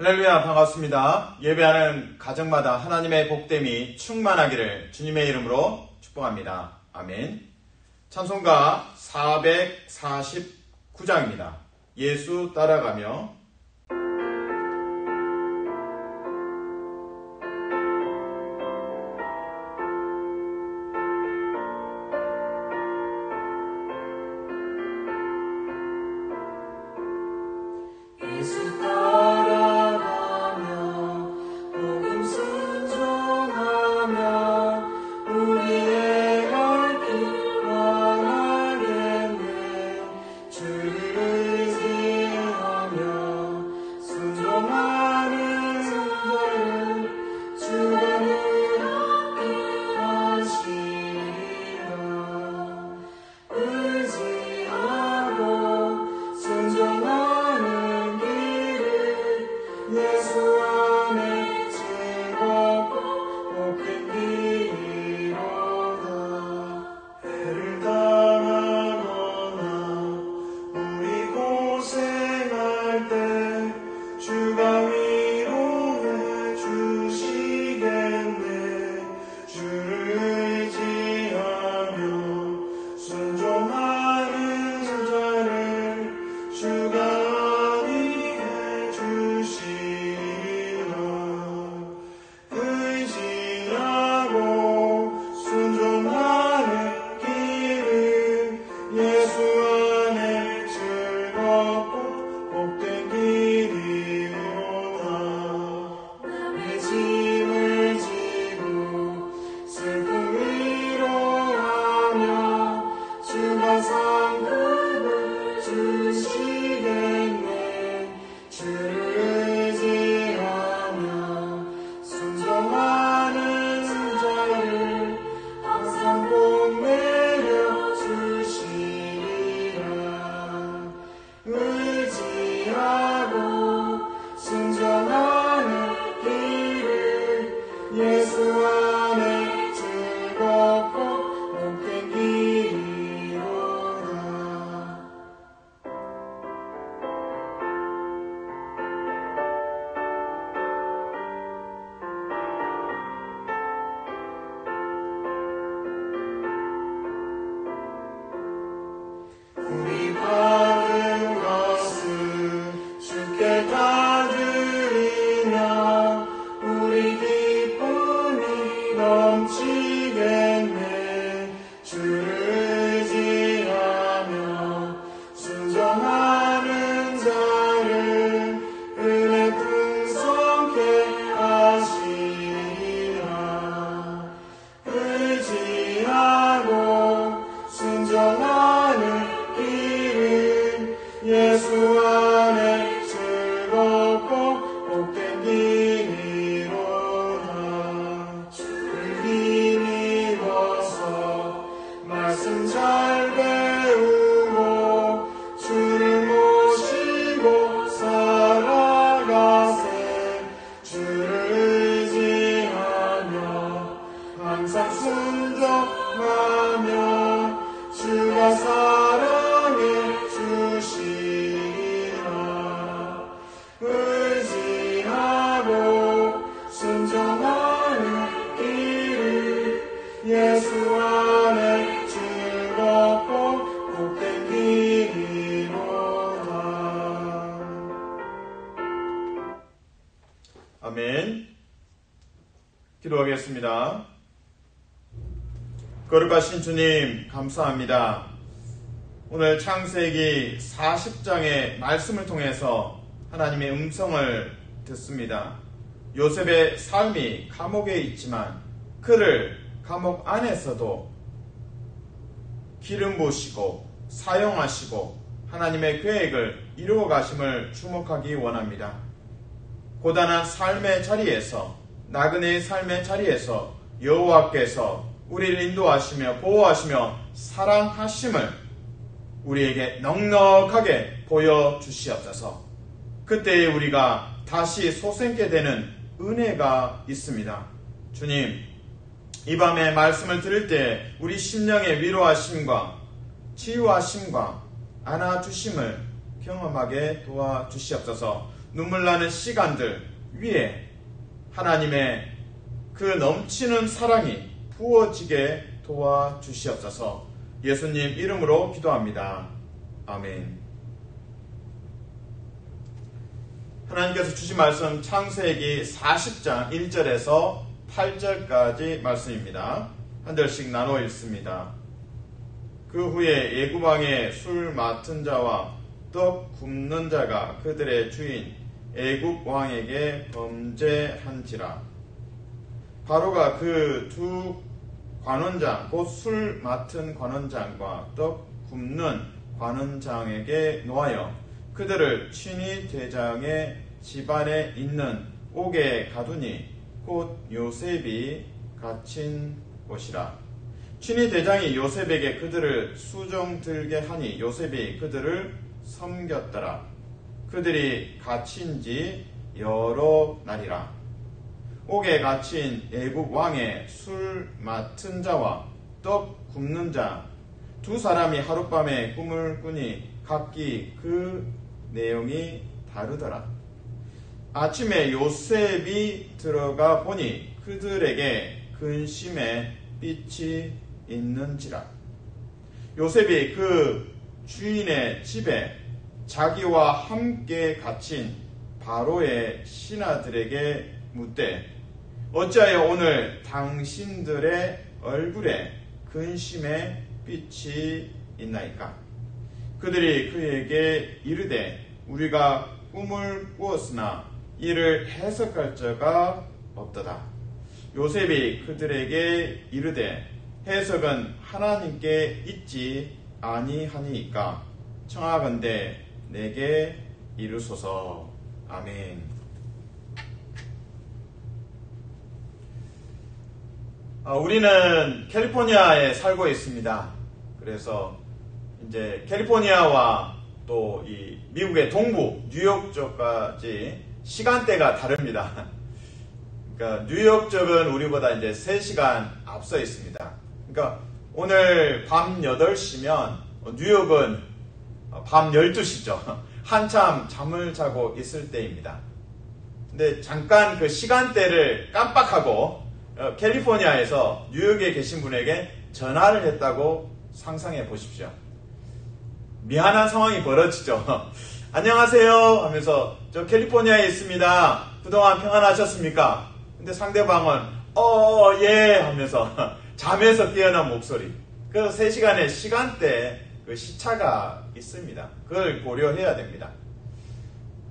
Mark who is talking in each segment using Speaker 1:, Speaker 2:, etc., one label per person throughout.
Speaker 1: 할렐루야, 반갑습니다. 예배하는 가정마다 하나님의 복됨이 충만하기를 주님의 이름으로 축복합니다. 아멘. 찬송가 449장입니다. 예수 따라가며. 아멘. 기도하겠습니다. 거룩하신 주님, 감사합니다. 오늘 창세기 40장의 말씀을 통해서 하나님의 음성을 듣습니다. 요셉의 삶이 감옥에 있지만 그를 감옥 안에서도 기름 부으시고 사용하시고 하나님의 계획을 이루어 가심을 주목하기 원합니다. 고단한 삶의 자리에서, 나그네의 삶의 자리에서 여호와께서 우리를 인도하시며 보호하시며 사랑하심을 우리에게 넉넉하게 보여주시옵소서. 그때에 우리가 다시 솟게 되는 은혜가 있습니다. 주님, 이 밤에 말씀을 들을 때 우리 심령의 위로하심과 치유하심과 안아주심을 경험하게 도와주시옵소서. 눈물 나는 시간들 위에 하나님의 그 넘치는 사랑이 부어지게 도와주시옵소서. 예수님 이름으로 기도합니다. 아멘. 하나님께서 주신 말씀 창세기 40장 1절에서 8절까지 말씀입니다. 한 절씩 나눠 읽습니다. 그 후에 애굽왕의 술 맡은 자와 떡 굽는 자가 그들의 주인 애굽 왕에게 범죄한지라. 바로가 그 두 관원장 곧 술 맡은 관원장과 떡 굽는 관원장에게 노하여 그들을 친위 대장의 집안에 있는 옥에 가두니 곧 요셉이 갇힌 곳이라. 친위 대장이 요셉에게 그들을 수종 들게 하니 요셉이 그들을 섬겼더라. 그들이 갇힌 지 여러 날이라. 옥에 갇힌 애굽 왕의 술 맡은 자와 떡 굽는 자 두 사람이 하룻밤에 꿈을 꾸니 각기 그 내용이 다르더라. 아침에 요셉이 들어가 보니 그들에게 근심의 빛이 있는지라. 요셉이 그 주인의 집에 자기와 함께 갇힌 바로의 신하들에게 묻되 어찌하여 오늘 당신들의 얼굴에 근심의 빛이 있나이까? 그들이 그에게 이르되 우리가 꿈을 꾸었으나 이를 해석할 자가 없도다. 요셉이 그들에게 이르되 해석은 하나님께 있지 아니하니이까 청하건대 내게 이르소서. 아멘. 우리는 캘리포니아에 살고 있습니다. 그래서 이제 캘리포니아와 또 이 미국의 동부 뉴욕 쪽까지 시간대가 다릅니다. 그러니까 뉴욕 쪽은 우리보다 이제 3시간 앞서 있습니다. 그러니까 오늘 밤 8시면 뉴욕은 밤 12시죠. 한참 잠을 자고 있을 때입니다. 근데 잠깐 그 시간대를 깜빡하고 캘리포니아에서 뉴욕에 계신 분에게 전화를 했다고 상상해 보십시오. 미안한 상황이 벌어지죠. 안녕하세요 하면서 저 캘리포니아에 있습니다. 그동안 평안하셨습니까? 근데 상대방은 예 하면서 잠에서 깨어난 목소리. 그 3시간의 시간대 그 시차가 있습니다. 그걸 고려해야 됩니다.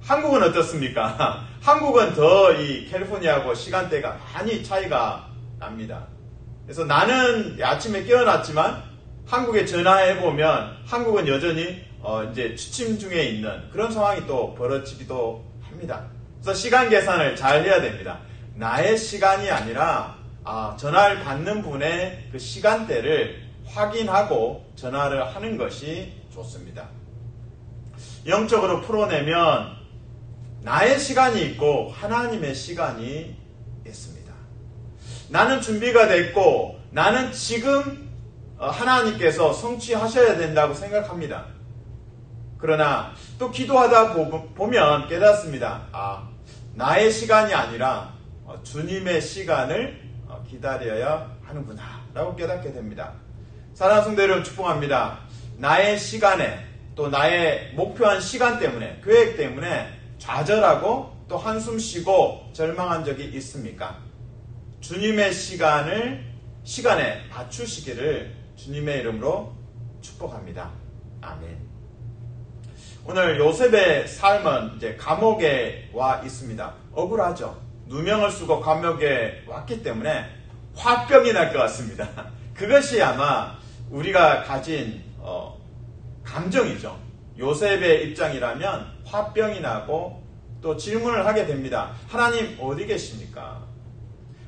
Speaker 1: 한국은 어떻습니까? 한국은 더 이 캘리포니아하고 시간대가 많이 차이가 납니다. 그래서 나는 아침에 깨어났지만 한국에 전화해보면 한국은 여전히 이제 취침 중에 있는 그런 상황이 또 벌어지기도 합니다. 그래서 시간 계산을 잘 해야 됩니다. 나의 시간이 아니라 전화를 받는 분의 그 시간대를 확인하고 전화를 하는 것이 좋습니다. 영적으로 풀어내면 나의 시간이 있고 하나님의 시간이 있습니다. 나는 준비가 됐고 나는 지금 하나님께서 성취하셔야 된다고 생각합니다. 그러나 또 기도하다 보면 깨닫습니다. 나의 시간이 아니라 주님의 시간을 기다려야 하는구나 라고 깨닫게 됩니다. 사랑하는 성도 여러분 축복합니다. 나의 시간에 또 나의 목표한 시간 때문에 계획 때문에 좌절하고 또 한숨 쉬고 절망한 적이 있습니까? 주님의 시간에 맞추시기를 주님의 이름으로 축복합니다. 아멘. 오늘 요셉의 삶은 이제 감옥에 와 있습니다. 억울하죠. 누명을 쓰고 감옥에 왔기 때문에 화병이 날 것 같습니다. 그것이 아마 우리가 가진 감정이죠. 요셉의 입장이라면 화병이 나고 또 질문을 하게 됩니다. 하나님 어디 계십니까?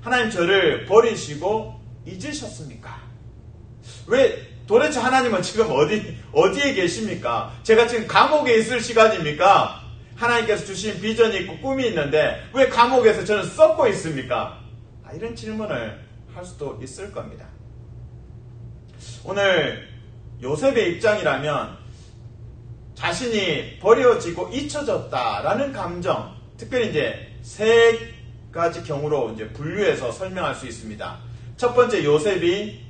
Speaker 1: 하나님 저를 버리시고 잊으셨습니까? 왜 도대체 하나님은 지금 어디에 계십니까? 제가 지금 감옥에 있을 시간입니까? 하나님께서 주신 비전이 있고 꿈이 있는데 왜 감옥에서 저는 썩고 있습니까? 이런 질문을 할 수도 있을 겁니다. 오늘 요셉의 입장이라면 자신이 버려지고 잊혀졌다라는 감정, 특별히 이제 세 가지 경우로 이제 분류해서 설명할 수 있습니다. 첫 번째, 요셉이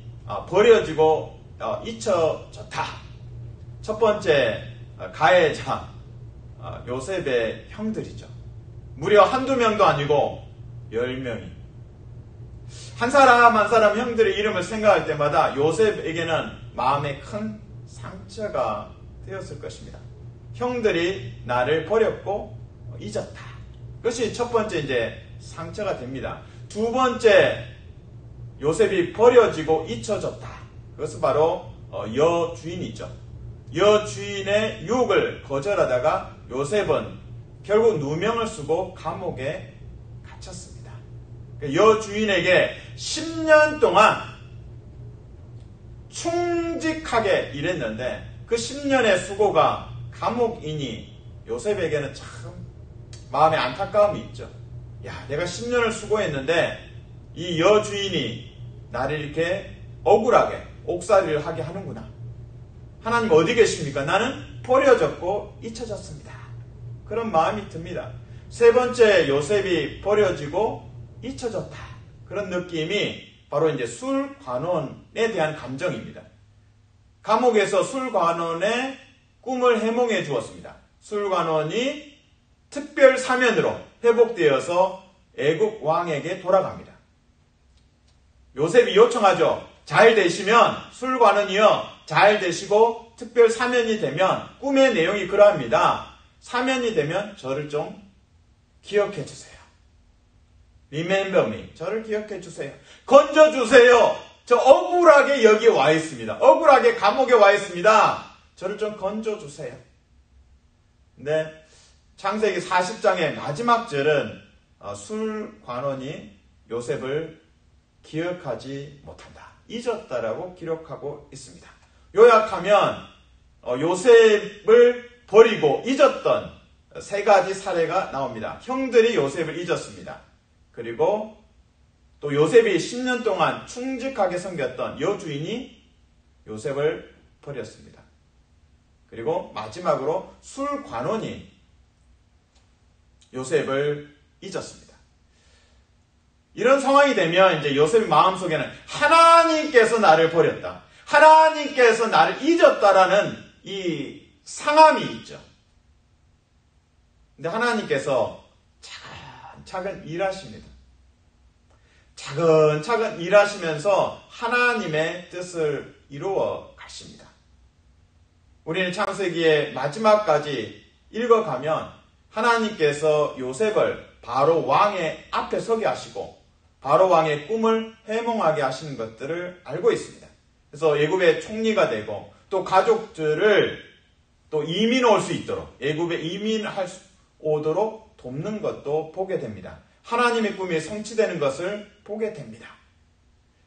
Speaker 1: 버려지고 잊혀졌다. 첫 번째 가해자 요셉의 형들이죠. 무려 한두 명도 아니고 10명이. 한 사람 한 사람 형들의 이름을 생각할 때마다 요셉에게는 마음에 큰 상처가 되었을 것입니다. 형들이 나를 버렸고 잊었다. 그것이 첫 번째 이제 상처가 됩니다. 두 번째, 요셉이 버려지고 잊혀졌다. 그것은 바로 여주인이죠. 여주인의 유혹을 거절하다가 요셉은 결국 누명을 쓰고 감옥에 갇혔습니다. 여주인에게 10년 동안 충직하게 일했는데 그 10년의 수고가 감옥이니 요셉에게는 참 마음에 안타까움이 있죠. 야, 내가 10년을 수고했는데 이 여주인이 나를 이렇게 억울하게 옥살이를 하게 하는구나. 하나님 어디 계십니까? 나는 버려졌고 잊혀졌습니다. 그런 마음이 듭니다. 세 번째, 요셉이 버려지고 잊혀졌다. 그런 느낌이 바로 이제 술관원에 대한 감정입니다. 감옥에서 술관원의 꿈을 해몽해 주었습니다. 술관원이 특별 사면으로 회복되어서 애국 왕에게 돌아갑니다. 요셉이 요청하죠. 잘 되시면, 술관원이여 잘 되시고 특별 사면이 되면, 꿈의 내용이 그러합니다. 사면이 되면 저를 좀 기억해 주세요. Remember me. 저를 기억해 주세요. 건져 주세요. 저 억울하게 여기에 와 있습니다. 억울하게 감옥에 와 있습니다. 저를 좀 건져 주세요. 근데 창세기 40장의 마지막 절은 술관원이 요셉을 기억하지 못한다. 잊었다라고 기록하고 있습니다. 요약하면 요셉을 버리고 잊었던 세 가지 사례가 나옵니다. 형들이 요셉을 잊었습니다. 그리고 또 요셉이 10년 동안 충직하게 섬겼던 여주인이 요셉을 버렸습니다. 그리고 마지막으로 술관원이 요셉을 잊었습니다. 이런 상황이 되면 이제 요셉의 마음속에는 하나님께서 나를 버렸다. 하나님께서 나를 잊었다라는 이 상함이 있죠. 근데 하나님께서 차근차근 일하십니다. 차근차근 일하시면서 하나님의 뜻을 이루어 가십니다. 우리는 창세기의 마지막까지 읽어가면 하나님께서 요셉을 바로 왕의 앞에 서게 하시고 바로 왕의 꿈을 해몽하게 하시는 것들을 알고 있습니다. 그래서 애굽의 총리가 되고 또 가족들을 또 이민 올 수 있도록 애굽에 이민할 수 오도록 돕는 것도 보게 됩니다. 하나님의 꿈이 성취되는 것을 보게 됩니다.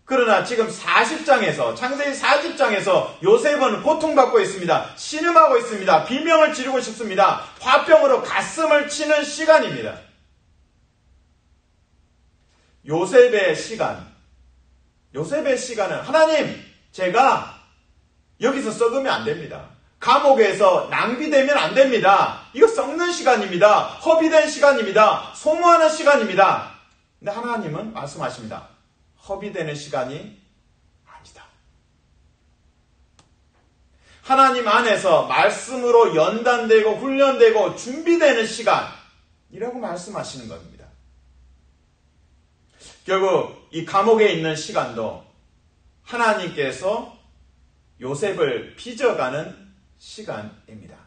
Speaker 1: 그러나 지금 40장에서 창세기 40장에서 요셉은 고통받고 있습니다. 신음하고 있습니다. 비명을 지르고 싶습니다. 화병으로 가슴을 치는 시간입니다. 요셉의 시간은 하나님, 제가 여기서 썩으면 안 됩니다. 감옥에서 낭비되면 안 됩니다. 이거 썩는 시간입니다. 허비된 시간입니다. 소모하는 시간입니다. 근데 하나님은 말씀하십니다. 허비되는 시간이 아니다. 하나님 안에서 말씀으로 연단되고 훈련되고 준비되는 시간이라고 말씀하시는 겁니다. 결국 이 감옥에 있는 시간도 하나님께서 요셉을 빚어가는 시간입니다.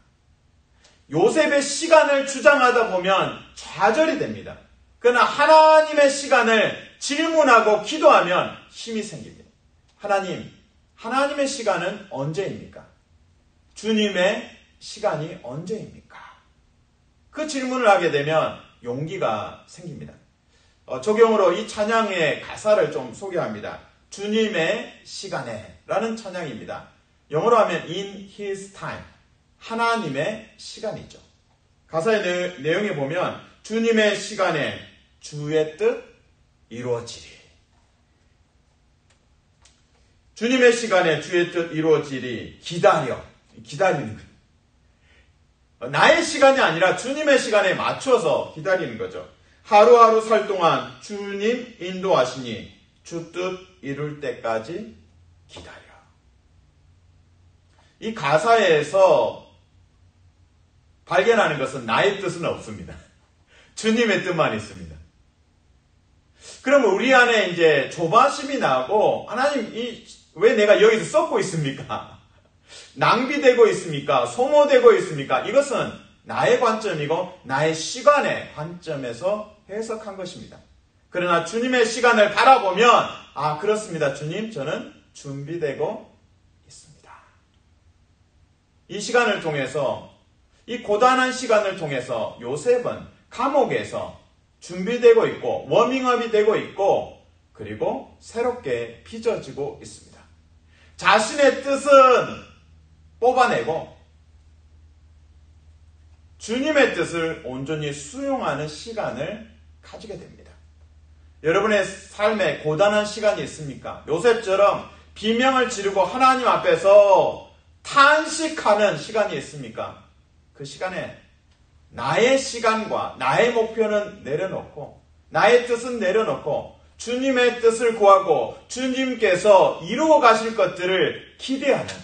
Speaker 1: 요셉의 시간을 주장하다 보면 좌절이 됩니다. 그러나 하나님의 시간을 질문하고 기도하면 힘이 생깁니다. 하나님의 시간은 언제입니까? 주님의 시간이 언제입니까? 그 질문을 하게 되면 용기가 생깁니다. 적용으로 이 찬양의 가사를 좀 소개합니다. 주님의 시간에 라는 찬양입니다. 영어로 하면 in his time. 하나님의 시간이죠. 가사의 내용에 보면 주님의 시간에 주의 뜻 이루어지리. 주님의 시간에 주의 뜻 이루어지리. 기다리는 거예요. 나의 시간이 아니라 주님의 시간에 맞춰서 기다리는 거죠. 하루하루 살 동안 주님 인도하시니 주 뜻 이룰 때까지 기다려. 이 가사에서 발견하는 것은 나의 뜻은 없습니다. 주님의 뜻만 있습니다. 그러면 우리 안에 이제 조바심이 나고, 하나님, 왜 내가 여기서 썩고 있습니까? 낭비되고 있습니까? 소모되고 있습니까? 이것은 나의 관점이고 나의 시간의 관점에서 해석한 것입니다. 그러나 주님의 시간을 바라보면, 아, 그렇습니다. 주님, 저는 준비되고 있습니다. 이 시간을 통해서, 이 고단한 시간을 통해서 요셉은 감옥에서 준비되고 있고, 워밍업이 되고 있고, 그리고 새롭게 빚어지고 있습니다. 자신의 뜻은 뽑아내고, 주님의 뜻을 온전히 수용하는 시간을 가지게 됩니다. 여러분의 삶에 고단한 시간이 있습니까? 요셉처럼 비명을 지르고 하나님 앞에서 탄식하는 시간이 있습니까? 그 시간에 나의 시간과 나의 목표는 내려놓고, 나의 뜻은 내려놓고, 주님의 뜻을 구하고 주님께서 이루어 가실 것들을 기대하는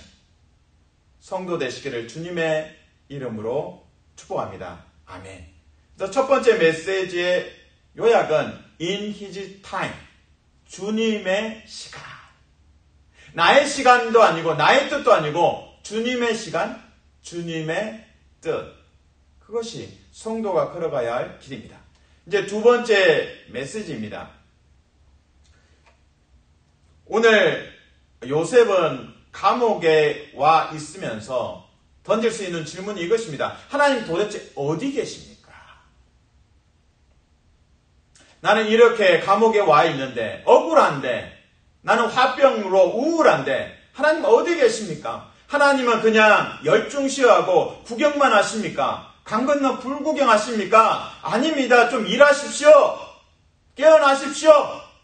Speaker 1: 성도 되시기를 주님의 이름으로 축복합니다. 아멘. 그래서 첫 번째 메시지의 요약은 In His Time, 주님의 시간. 나의 시간도 아니고 나의 뜻도 아니고 주님의 시간, 주님의 뜻. 그것이 성도가 걸어가야 할 길입니다. 이제 두 번째 메시지입니다. 오늘 요셉은 감옥에 와 있으면서 던질 수 있는 질문이 이것입니다. 하나님 도대체 어디 계십니까? 나는 이렇게 감옥에 와 있는데, 억울한데, 나는 화병으로 우울한데, 하나님 어디 계십니까? 하나님은 그냥 열중시하고 구경만 하십니까? 강 건너 불구경 하십니까? 아닙니다. 좀 일하십시오. 깨어나십시오.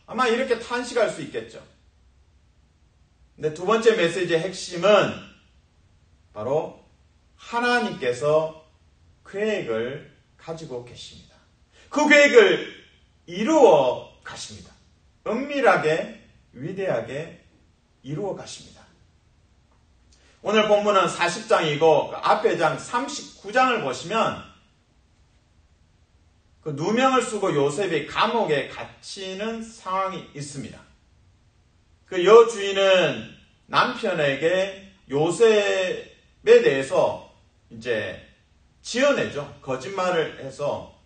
Speaker 1: 아마 이렇게 탄식할 수 있겠죠. 근데 두 번째 메시지의 핵심은 바로 하나님께서 계획을 가지고 계십니다. 그 계획을 이루어 가십니다. 은밀하게, 위대하게 이루어 가십니다. 오늘 본문은 40장이고 앞에 장 39장을 보시면 그 누명을 쓰고 요셉이 감옥에 갇히는 상황이 있습니다. 그 여주인은 남편에게 요셉에 대해서 이제 지어내죠. 거짓말을 해서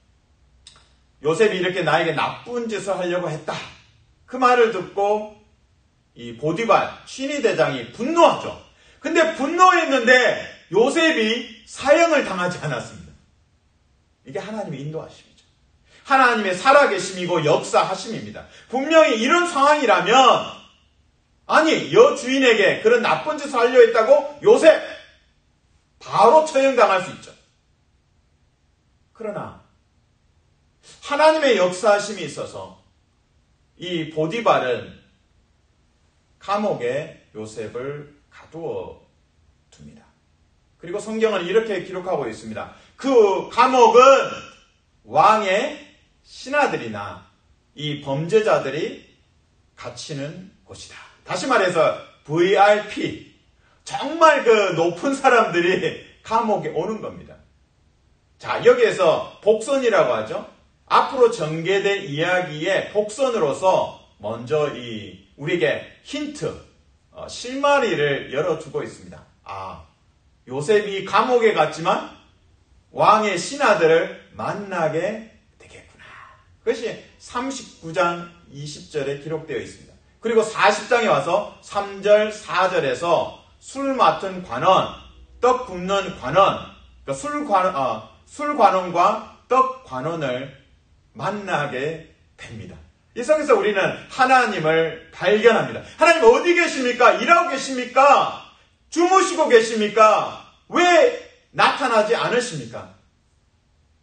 Speaker 1: 요셉이 이렇게 나에게 나쁜 짓을 하려고 했다. 그 말을 듣고 이 보디발 취니 대장이 분노하죠. 근데 분노했는데 요셉이 사형을 당하지 않았습니다. 이게 하나님의 인도하심이죠. 하나님의 살아계심이고 역사하심입니다. 분명히 이런 상황이라면 아니 여주인에게 그런 나쁜 짓을 하려 했다고 요셉 바로 처형당할 수 있죠. 그러나 하나님의 역사하심이 있어서 이 보디발은 감옥에 요셉을 가두어 둡니다. 그리고 성경은 이렇게 기록하고 있습니다. 그 감옥은 왕의 신하들이나 이 범죄자들이 갇히는 곳이다. 다시 말해서 VIP, 정말 그 높은 사람들이 감옥에 오는 겁니다. 자, 여기에서 복선이라고 하죠. 앞으로 전개될 이야기의 복선으로서 먼저 우리에게 힌트, 실마리를 열어주고 있습니다. 아, 요셉이 감옥에 갔지만 왕의 신하들을 만나게 되겠구나. 그것이 39장 20절에 기록되어 있습니다. 그리고 40장에 와서 3절, 4절에서 술 맡은 관원, 떡 굽는 관원, 그러니까 술 관원과 떡 관원을 만나게 됩니다. 이 성에서 우리는 하나님을 발견합니다. 하나님 어디 계십니까? 일하고 계십니까? 주무시고 계십니까? 왜 나타나지 않으십니까?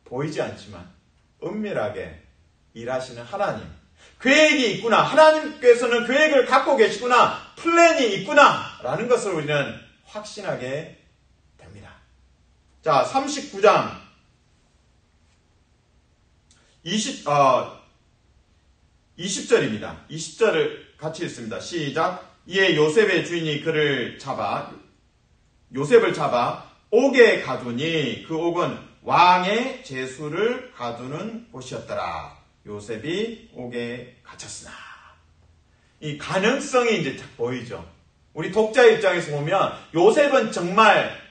Speaker 1: 보이지 않지만 은밀하게 일하시는 하나님. 계획이 있구나. 하나님께서는 계획을 갖고 계시구나. 플랜이 있구나. 라는 것을 우리는 확신하게 됩니다. 자, 39장 20절입니다. 20절을 같이 읽습니다. 시작. 이에 요셉의 주인이 요셉을 잡아 옥에 가두니 그 옥은 왕의 제수를 가두는 곳이었더라. 요셉이 옥에 갇혔으나. 이 가능성이 이제 딱 보이죠. 우리 독자 입장에서 보면 요셉은 정말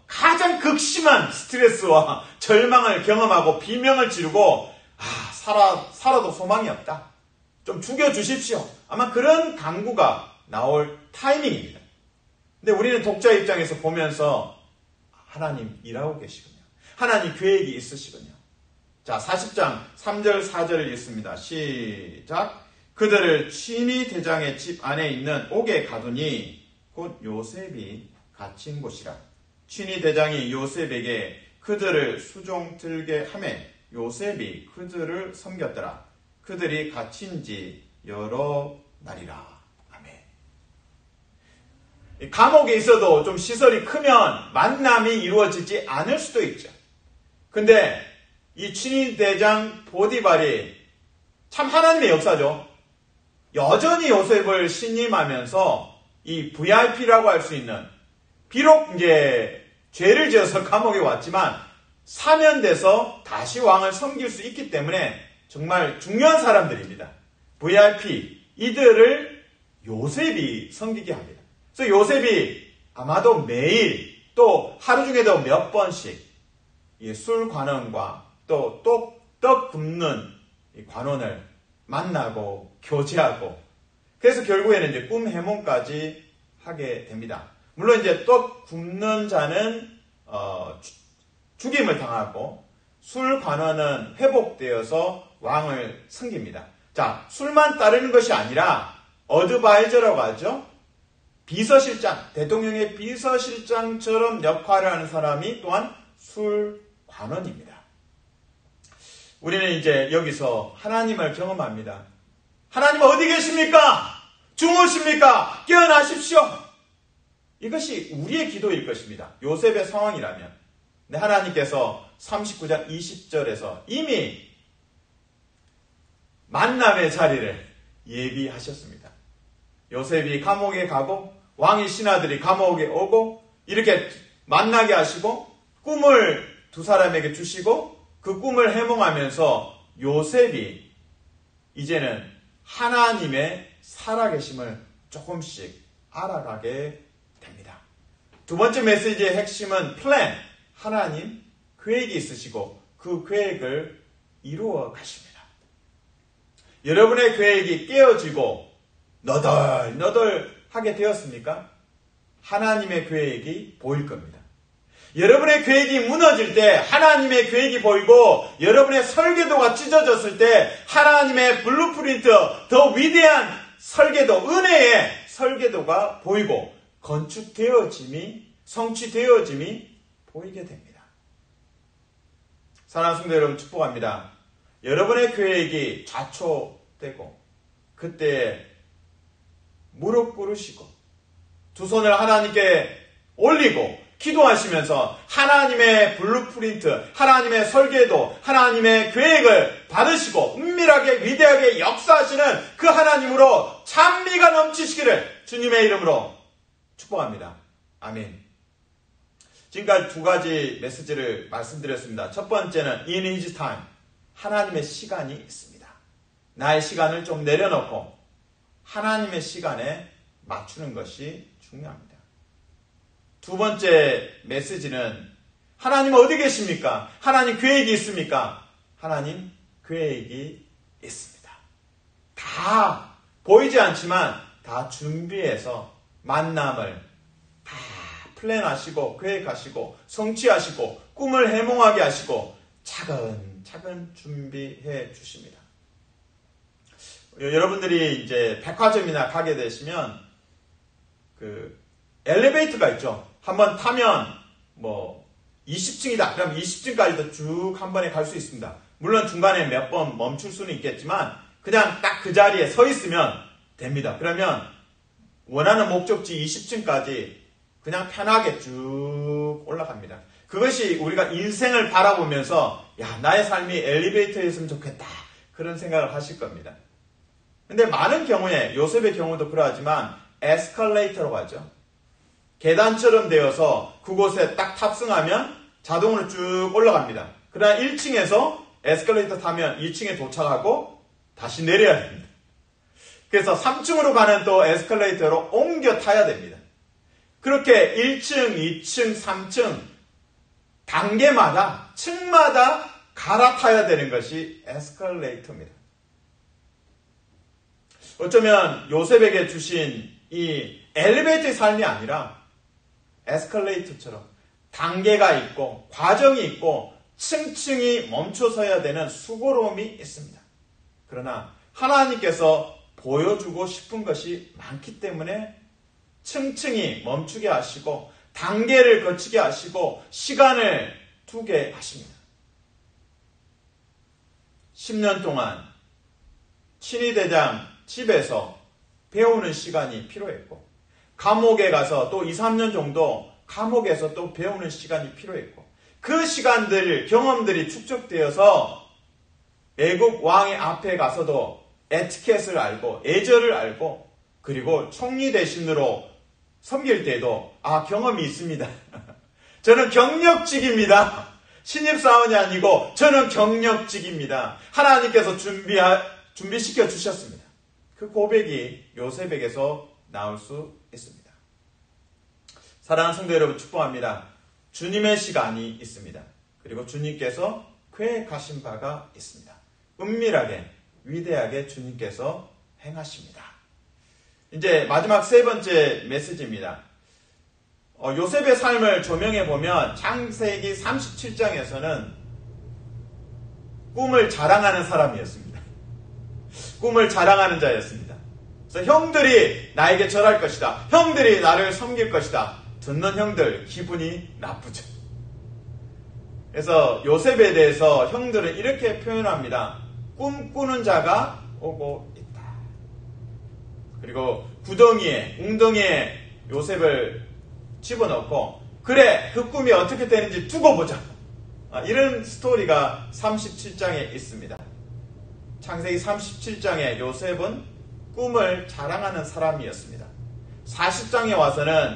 Speaker 1: 가장 극심한 스트레스와 절망을 경험하고 비명을 지르고 살아도 소망이 없다. 좀 죽여주십시오. 아마 그런 간구가 나올 타이밍입니다. 근데 우리는 독자 입장에서 보면서 하나님 일하고 계시군요. 하나님 계획이 있으시군요. 자, 40장 3절 4절을 읽습니다. 시작. 그들을 친위 대장의 집 안에 있는 옥에 가두니 곧 요셉이 갇힌 곳이라. 친위 대장이 요셉에게 그들을 수종 들게 하매 요셉이 그들을 섬겼더라. 그들이 갇힌 지 여러 날이라. 아멘. 감옥에 있어도 좀 시설이 크면 만남이 이루어지지 않을 수도 있죠. 근데 이 친위 대장 보디발이 참 하나님의 역사죠. 여전히 요셉을 신임하면서 이 VIP라고 할 수 있는, 비록 이제 죄를 지어서 감옥에 왔지만 사면돼서 다시 왕을 섬길 수 있기 때문에 정말 중요한 사람들입니다. VIP, 이들을 요셉이 섬기게 합니다. 그래서 요셉이 아마도 매일 또 하루 중에도 몇 번씩 술 관원과 또 떡 굽는 관원을 만나고 교제하고, 그래서 결국에는 이제 꿈 해몽까지 하게 됩니다. 물론 이제 떡 굽는 자는 죽임을 당하고 술 관원은 회복되어서 왕을 섬깁니다. 자, 술만 따르는 것이 아니라 어드바이저라고 하죠. 비서실장, 대통령의 비서실장처럼 역할을 하는 사람이 또한 술 관원입니다. 우리는 이제 여기서 하나님을 경험합니다. 하나님 어디 계십니까? 주무십니까? 깨어나십시오. 이것이 우리의 기도일 것입니다. 요셉의 상황이라면. 근데 하나님께서 39장 20절에서 이미 만남의 자리를 예비하셨습니다. 요셉이 감옥에 가고 왕의 신하들이 감옥에 오고 이렇게 만나게 하시고 꿈을 두 사람에게 주시고 그 꿈을 해몽하면서 요셉이 이제는 하나님의 살아계심을 조금씩 알아가게 됩니다. 두 번째 메시지의 핵심은 플랜, 하나님 계획이 있으시고 그 계획을 이루어 가십니다. 여러분의 계획이 깨어지고 너덜너덜하게 되었습니까? 하나님의 계획이 보일 겁니다. 여러분의 계획이 무너질 때 하나님의 계획이 보이고, 여러분의 설계도가 찢어졌을 때 하나님의 블루프린트, 더 위대한 설계도, 은혜의 설계도가 보이고 건축되어짐이, 성취되어짐이 보이게 됩니다. 사랑하는 성도 여러분, 축복합니다. 여러분의 계획이 좌초되고 그때 무릎 꿇으시고 두 손을 하나님께 올리고 기도하시면서 하나님의 블루프린트, 하나님의 설계도, 하나님의 계획을 받으시고 은밀하게 위대하게 역사하시는 그 하나님으로 찬미가 넘치시기를 주님의 이름으로 축복합니다. 아멘. 지금까지 두 가지 메시지를 말씀드렸습니다. 첫 번째는 In His time, 하나님의 시간이 있습니다. 나의 시간을 좀 내려놓고 하나님의 시간에 맞추는 것이 중요합니다. 두 번째 메시지는 하나님 어디 계십니까? 하나님 계획이 있습니까? 하나님 계획이 있습니다. 다 보이지 않지만 다 준비해서 만남을 다 플랜하시고 계획하시고 성취하시고 꿈을 해몽하게 하시고 차근차근 준비해 주십니다. 여러분들이 이제 백화점이나 가게 되시면 그 엘리베이터가 있죠. 한번 타면 20층이다. 그럼 20층까지도 쭉 한 번에 갈 수 있습니다. 물론 중간에 몇 번 멈출 수는 있겠지만 그냥 딱 그 자리에 서 있으면 됩니다. 그러면 원하는 목적지 20층까지 그냥 편하게 쭉 올라갑니다. 그것이 우리가 인생을 바라보면서 야, 나의 삶이 엘리베이터였으면 좋겠다. 그런 생각을 하실 겁니다. 근데 많은 경우에 요셉의 경우도 그러하지만 에스컬레이터라고 하죠. 계단처럼 되어서 그곳에 딱 탑승하면 자동으로 쭉 올라갑니다. 그러나 1층에서 에스컬레이터 타면 2층에 도착하고 다시 내려야 됩니다. 그래서 3층으로 가는 또 에스컬레이터로 옮겨 타야 됩니다. 그렇게 1층, 2층, 3층 단계마다 층마다 갈아타야 되는 것이 에스컬레이터입니다. 어쩌면 요셉에게 주신 이 엘리베이터의 삶이 아니라 에스컬레이터처럼 단계가 있고 과정이 있고 층층이 멈춰서야 되는 수고로움이 있습니다. 그러나 하나님께서 보여주고 싶은 것이 많기 때문에 층층이 멈추게 하시고 단계를 거치게 하시고 시간을 두게 하십니다. 10년 동안 친위대장 집에서 배우는 시간이 필요했고 감옥에 가서 또 2, 3년 정도 감옥에서 또 배우는 시간이 필요했고 그 시간들, 경험들이 축적되어서 애국 왕의 앞에 가서도 에티켓을 알고 예절을 알고 그리고 총리 대신으로 섬길 때도 경험이 있습니다. 저는 경력직입니다. 신입사원이 아니고 저는 경력직입니다. 하나님께서 준비시켜 주셨습니다. 그 고백이 요셉에게서 나올 수 있습니다. 사랑하는 성도 여러분 축복합니다. 주님의 시간이 있습니다. 그리고 주님께서 계획하신 바가 있습니다. 은밀하게 위대하게 주님께서 행하십니다. 이제 마지막 세 번째 메시지입니다. 요셉의 삶을 조명해 보면 창세기 37장에서는 꿈을 자랑하는 사람이었습니다. 꿈을 자랑하는 자였습니다. 그래서 형들이 나에게 절할 것이다. 형들이 나를 섬길 것이다. 듣는 형들 기분이 나쁘죠. 그래서 요셉에 대해서 형들은 이렇게 표현합니다. 꿈꾸는 자가 오고 있다. 그리고 구덩이에 웅덩이에 요셉을 집어넣고 그래 그 꿈이 어떻게 되는지 두고 보자. 이런 스토리가 37장에 있습니다. 창세기 37장에 요셉은 꿈을 자랑하는 사람이었습니다. 40장에 와서는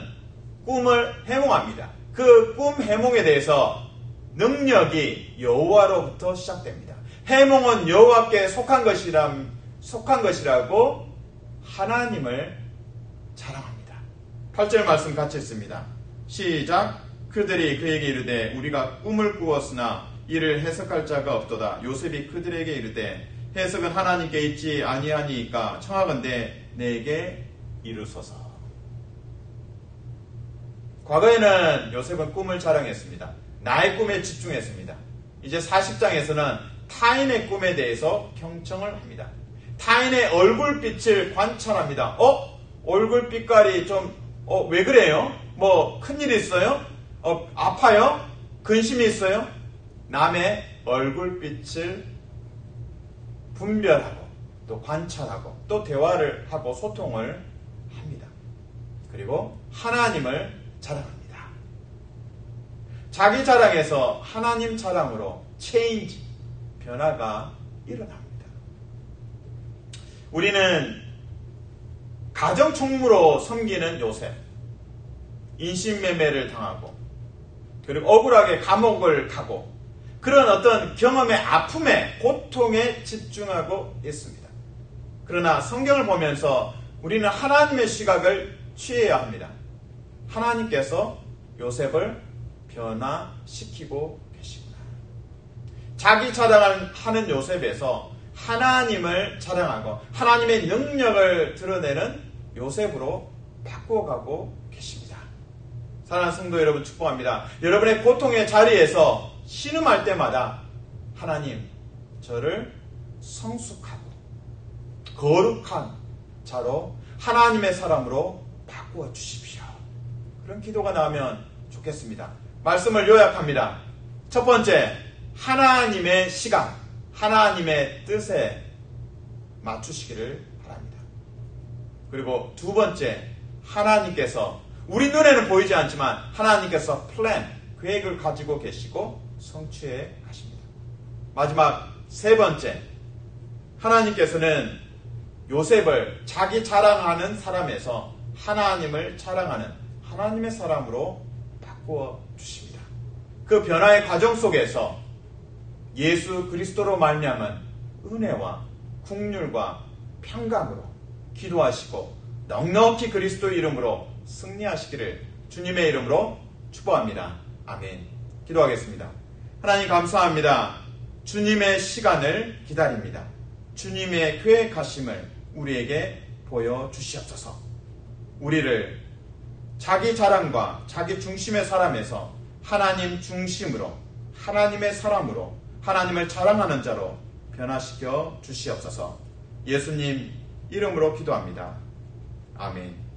Speaker 1: 꿈을 해몽합니다. 그 꿈 해몽에 대해서 능력이 여호와로부터 시작됩니다. 해몽은 여호와께 속한 것이라고 하나님을 자랑합니다. 8절 말씀 같이 읽습니다. 시작. 그들이 그에게 이르되 우리가 꿈을 꾸었으나 이를 해석할 자가 없도다. 요셉이 그들에게 이르되 해석은 하나님께 있지 아니하니까 청하건대 내게 이루소서. 과거에는 요셉은 꿈을 자랑했습니다. 나의 꿈에 집중했습니다. 이제 40장에서는 타인의 꿈에 대해서 경청을 합니다. 타인의 얼굴빛을 관찰합니다. 얼굴 빛깔이 좀 왜 그래요? 뭐 큰일 있어요? 아파요? 근심이 있어요? 남의 얼굴빛을 분별하고 또 관찰하고 또 대화를 하고 소통을 합니다. 그리고 하나님을 자랑합니다. 자기 자랑에서 하나님 자랑으로 체인지, 변화가 일어납니다. 우리는 가정총무로 섬기는 요셉, 인신매매를 당하고 그리고 억울하게 감옥을 가고 그런 어떤 경험의 아픔에 고통에 집중하고 있습니다. 그러나 성경을 보면서 우리는 하나님의 시각을 취해야 합니다. 하나님께서 요셉을 변화시키고 계십니다. 자기 자랑을 하는 요셉에서 하나님을 자랑하고 하나님의 능력을 드러내는 요셉으로 바꿔가고 계십니다. 사랑하는 성도 여러분 축복합니다. 여러분의 고통의 자리에서 신음할 때마다 하나님 저를 성숙하고 거룩한 자로 하나님의 사람으로 바꾸어 주십시오. 그런 기도가 나오면 좋겠습니다. 말씀을 요약합니다. 첫 번째, 하나님의 시간, 하나님의 뜻에 맞추시기를 바랍니다. 그리고 두 번째, 하나님께서 우리 눈에는 보이지 않지만 하나님께서 플랜, 계획을 가지고 계시고 성취해 가십니다. 마지막 세 번째, 하나님께서는 요셉을 자기 자랑하는 사람에서 하나님을 자랑하는 하나님의 사람으로 바꾸어 주십니다. 그 변화의 과정 속에서 예수 그리스도로 말미암은 은혜와 긍휼과 평강으로 기도하시고 넉넉히 그리스도 이름으로 승리하시기를 주님의 이름으로 축복합니다. 아멘. 기도하겠습니다. 하나님 감사합니다. 주님의 시간을 기다립니다. 주님의 계획하심을 우리에게 보여주시옵소서. 우리를 자기 자랑과 자기 중심의 사람에서 하나님 중심으로, 하나님의 사람으로, 하나님을 자랑하는 자로 변화시켜 주시옵소서. 예수님 이름으로 기도합니다. 아멘.